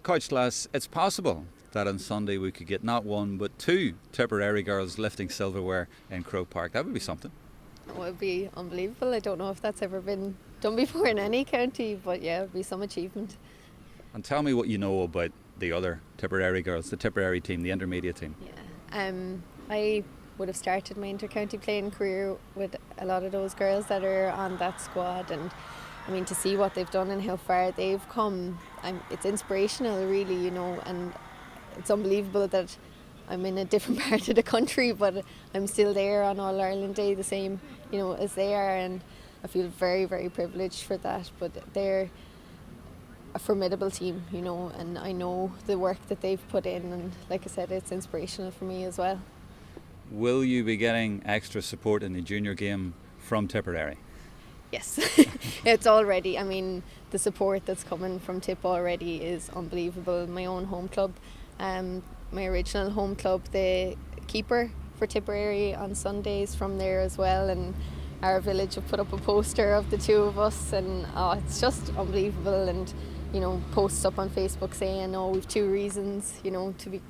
Coach Lass, it's possible that on Sunday we could get not one but two Tipperary girls lifting silverware in Croke Park. That would be something. It would be unbelievable. I don't know if that's ever been done before in any county, but yeah, it would be some achievement. And tell me what you know about the other Tipperary girls, the Tipperary team, the intermediate team. Yeah, I would have started my inter-county playing career with a lot of those girls that are on that squad, and I mean, to see what they've done and how far they've come, it's inspirational really, and it's unbelievable that I'm in a different part of the country, but I'm still there on All Ireland Day the same, as they are, and I feel very, very privileged for that. But they're a formidable team, and I know the work that they've put in, and like I said, it's inspirational for me as well. Will you be getting extra support in the junior game from Tipperary? Yes, it's already, the support that's coming from Tipp already is unbelievable. My own home club, my original home club, the keeper for Tipperary on Sundays from there as well, and our village have put up a poster of the two of us, and it's just unbelievable. And posts up on Facebook saying, we've two reasons, to be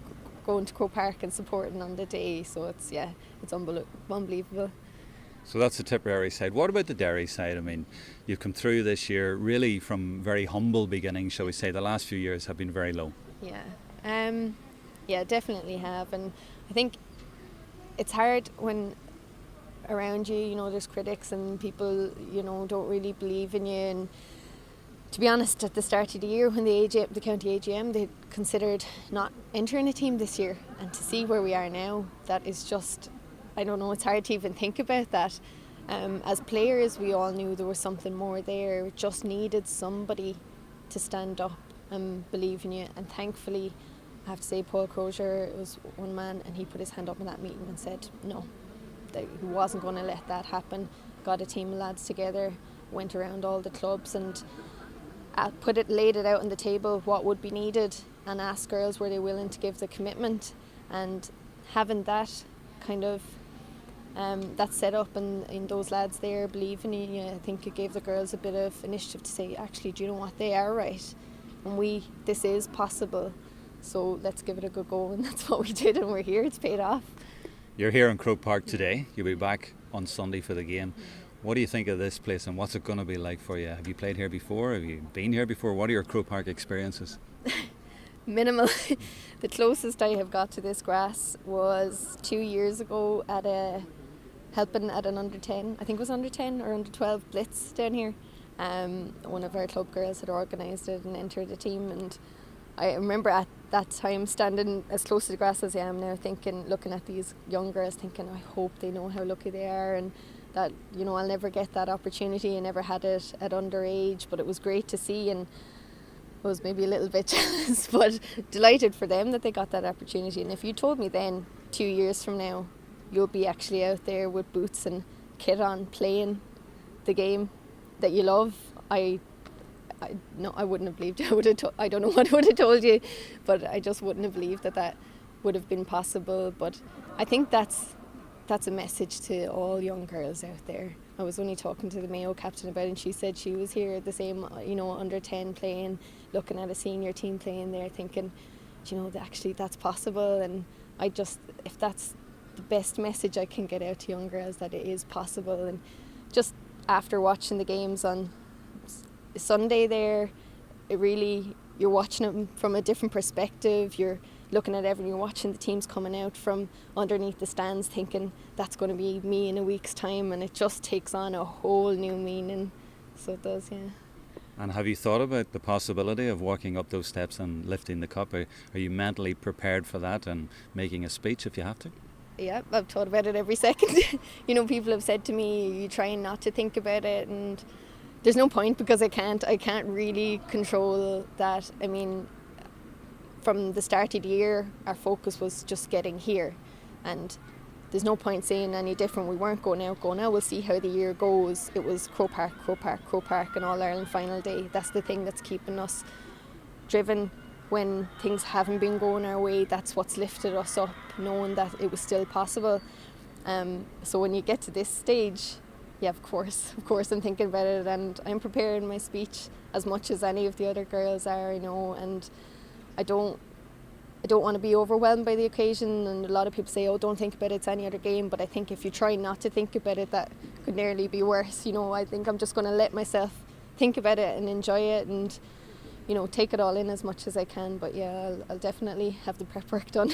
going to Croke Park and supporting on the day. So it's unbelievable. So that's the Tipperary side. What about the Derry side? I mean, you've come through this year really from very humble beginnings, shall we say. The last few years have been very low. Yeah, definitely have. And I think it's hard when around you, there's critics and people, don't really believe in you. And to be honest, at the start of the year when the county AGM, they considered not entering a team this year. And to see where we are now, that is just, I don't know, it's hard to even think about that. As players, we all knew there was something more there. It just needed somebody to stand up and believe in you. And thankfully, I have to say, Paul Crozier was one man, and he put his hand up in that meeting and said no, that he wasn't going to let that happen. Got a team of lads together, went around all the clubs and laid it out on the table what would be needed, and asked girls were they willing to give the commitment. And having that kind of that set up and those lads there believing in you, I think it gave the girls a bit of initiative to say, actually, do you know what, they are right, and this is possible, so let's give it a good go. And that's what we did, and we're here. It's paid off. You're here in Croke Park today. You'll be back on Sunday for the game. What do you think of this place, and what's it going to be like for you? Have you played here before? Have you been here before? What are your Croke Park experiences? Minimal. The closest I have got to this grass was 2 years ago helping at an under 10, I think it was under 10 or under 12 blitz down here. One of our club girls had organised it and entered the team, and I remember at that time standing as close to the grass as I am now, looking at these young girls, thinking, I hope they know how lucky they are, and that I'll never get that opportunity. I never had it at underage, but it was great to see, and I was maybe a little bit jealous, but delighted for them that they got that opportunity. And if you told me then 2 years from now you'll be actually out there with boots and kit on playing the game that you love, I wouldn't have believed it. I don't know what I would have told you, but I just wouldn't have believed that would have been possible. But I think that's a message to all young girls out there. I was only talking to the Mayo captain about it, and she said she was here the same, under 10 playing, looking at a senior team playing there, thinking, actually that's possible. And if that's the best message I can get out to young girls, that it is possible. And just after watching the games on Sunday there, you're watching them from a different perspective. You're looking at everything, you're watching the teams coming out from underneath the stands, thinking that's going to be me in a week's time, and it just takes on a whole new meaning. So it does, yeah. And have you thought about the possibility of walking up those steps and lifting the cup? Are you mentally prepared for that and making a speech if you have to? Yeah, I've thought about it every second. People have said to me, you trying not to think about it, and there's no point, because I can't really control that. I mean, from the start of the year, our focus was just getting here, and there's no point saying any different. We weren't going out, we'll see how the year goes. It was Croke Park and All Ireland final day. That's the thing that's keeping us driven when things haven't been going our way. That's what's lifted us up, knowing that it was still possible. So when you get to this stage, yeah, of course I'm thinking about it, and I'm preparing my speech as much as any of the other girls are, and I don't want to be overwhelmed by the occasion, and a lot of people say, oh, don't think about it, it's any other game, but I think if you try not to think about it, that could nearly be worse. I think I'm just going to let myself think about it and enjoy it, and take it all in as much as I can. But yeah, I'll definitely have the prep work done.